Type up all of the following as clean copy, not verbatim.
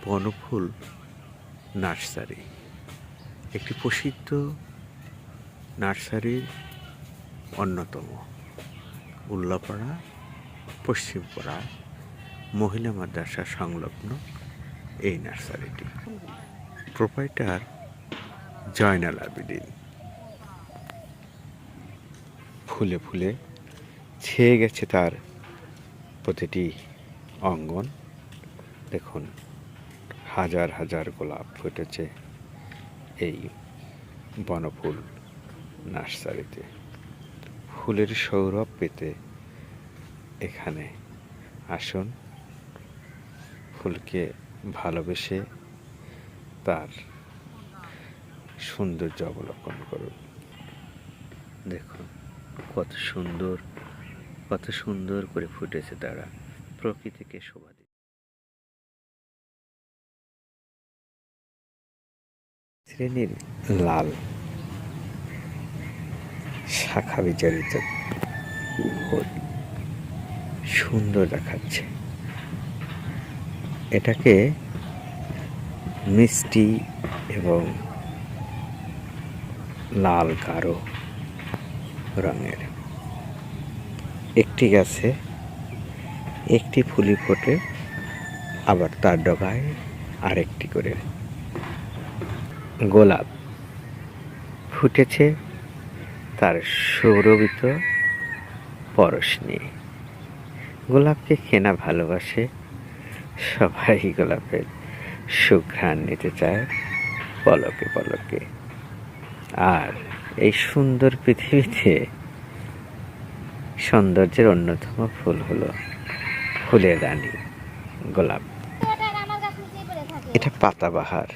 বনফুল nursery একটি প্রসিদ্ধ নার্সারির অন্যতম। উল্লাপাড়া পশ্চিমপাড়া মহিলা মাদ্রাসা সংলগ্ন এই নার্সারিটি। প্রোপাইটার জয়নাল আবেদিন। ফুলে ফুলে ছেয়ে গেছে তার প্রতিটি অঙ্গন। দেখুন, হাজার হাজার গোলাপ ফুটেছে এই বনফুল নার্সারিতে। ফুলের সৌরভ পেতে এখানে আসুন, ফুলকে ভালোবেসে তার সৌন্দর্য অবলোকন করুন। দেখুন কত সুন্দর করে ফুটেছে তারা, প্রকৃতিকে শোভা দিচ্ছে। শ্রেণীর লাল শাখা বিচরিত ফুল সুন্দর দেখাচ্ছে। এটাকে মিষ্টি এবং লাল গাঢ় রঙের। একটি গাছে একটি ফুলই ফোটে, আবার তার ডগায় আরেকটি করে গোলাপ ফুটেছে তার সৌরভিত পরশ নিয়ে। গোলাপকে কেনা ভালোবাসে সবাই, গোলাপের সুঘ্রাণ নিতে চায় পলকে পলকে। আর এই সুন্দর পৃথিবীতে সৌন্দর্যের অন্যতম ফুল হলো ফুলের রানী গোলাপ। এটা পাতাবাহার।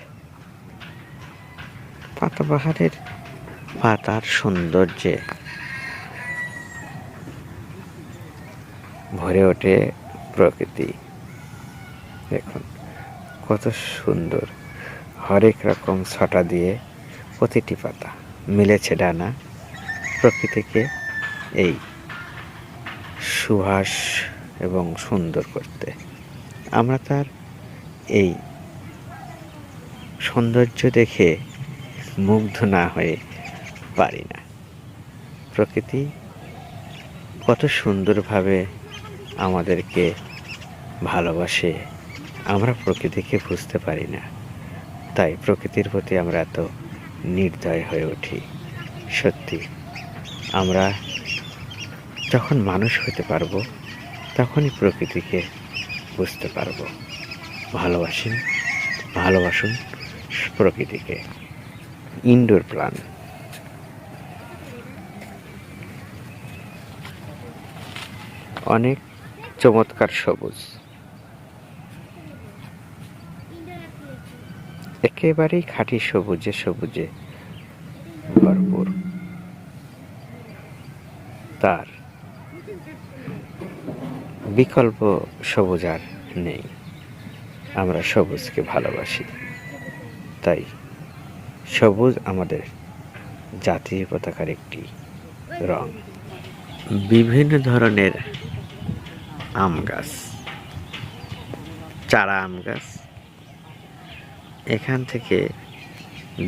পাতাবাহারের পাতার সৌন্দর্যে ভরে ওঠে প্রকৃতি। দেখুন কত সুন্দর, হরেক রকম ছটা দিয়ে প্রতিটি পাতা মিলেছে ডানা প্রকৃতিকে এই সুহাস এবং সুন্দর করতে। আমরা তার এই সৌন্দর্য দেখে মুগ্ধ না হয়ে পারি না। প্রকৃতি কত সুন্দরভাবে আমাদেরকে ভালোবাসে, আমরা প্রকৃতিকে বুঝতে পারি না। তাই প্রকৃতির প্রতি আমরা এত নির্দয় হয়ে উঠি। সত্যি আমরা যখন মানুষ হতে পারবো তখনই প্রকৃতিকে বুঝতে পারবো। ভালোবাসুন প্রকৃতিকে। Indoor plant. অনেক চমৎকার সবুজ, একেবারেই খাঁটি সবুজে ভরপুর। তার বিকল্প সবুজ আর নেই। আমরা সবুজকে ভালোবাসি, তাই সবুজ আমাদের জাতীয় পতাকার একটি রং। বিভিন্ন ধরনের আম গাছ, চারা আম গাছ এখান থেকে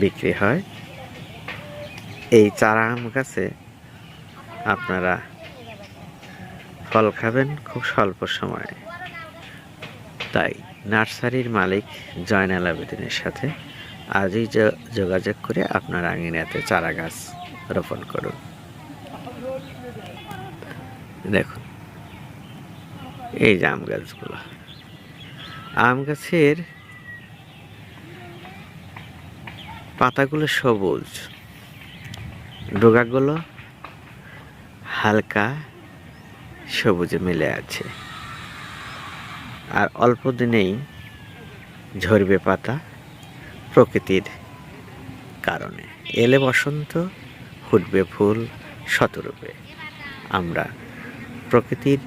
বিক্রি হয়। এই চারা আম গাছে আপনারা ফল খাবেন খুব স্বল্প সময়ে। তাই নার্সারির মালিক জয়নাল আবেদিনের সাথে আজই যোগাযোগ করে আপনার আঙিনাতে চারা গাছ রোপণ করুন। দেখুন এই যে আম গাছগুলো, আম গাছের পাতাগুলো সবুজ, ডগাগুলো হালকা সবুজে মিলে আছে। আর অল্প দিনেই ঝরবে পাতা প্রকৃতির কারণে। এলে বসন্ত, ফুটবে ফুল শতরূপে। আমরা প্রকৃতির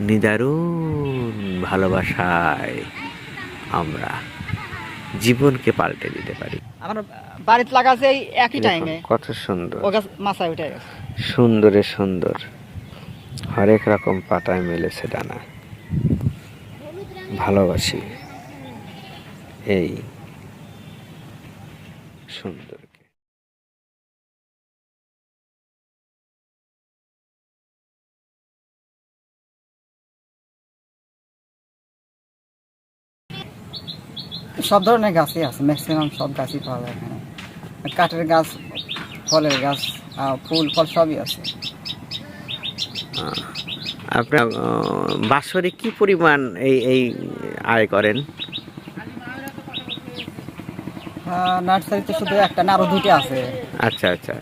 নিদারুণ ভালোবাসায় আমরা জীবনকে পাল্টে দিতে পারি। আমার বাড়িতে লাগাছে এই একই টাইমে। কত সুন্দর, ও গাছ মাথায় উঠে গেছে। সুন্দর হরেক রকম পাতায় মেলেছে ডানা। ভালোবাসি এই সুন্দরকে। সব ধরনের গাছই আছে, ম্যাক্সিমাম সব গাছই পাওয়া যায় এখানে। কাঠের গাছ, ফলের গাছ, ফুল ফল সবই আছে। আপনার বাৎসরিক কি পরিমাণ এই আয় করেন? নার্সারিতে শুধু একটা না, আরো দুইটা আছে। আচ্ছা আচ্ছা।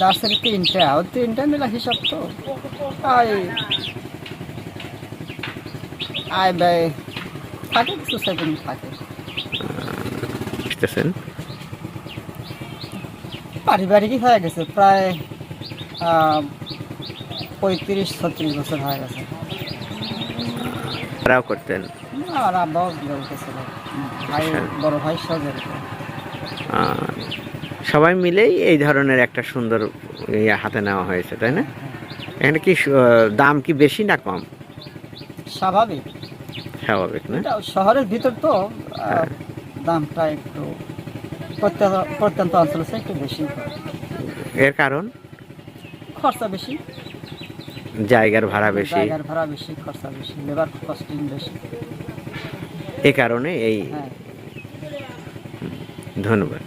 নার্সারি তিনটা মিলা হিসাব তো আয় আয় ব্যয় থাকে, কিছু সেভিং থাকে। বুঝতেছেন? পারিবারিকই হয়ে গেছে, প্রায় 35-36 বছর হয়ে গেছে। তারাও করতেন? আর আব্বাও জড়িতেছিল, ভাই, বড় ভাই সব জড়িত। সবাই মিলেই এই ধরনের একটা সুন্দর ইয়ে হাতে নেওয়া হয়েছে, তাই না? এখানে কি দাম কি বেশি না কম? স্বাভাবিক, স্বাভাবিক না? এটা শহরের ভিতর তো দামটা একটু প্রত্যন্ত অঞ্চলে একটু বেশি। এর কারণ? খরচা বেশি, জায়গার ভাড়া বেশি, জায়গার ভাড়া বেশি, খরচা বেশি, লেবার কস্টিং বেশি। এ কারণে এই। হ্যাঁ। ধন্যবাদ।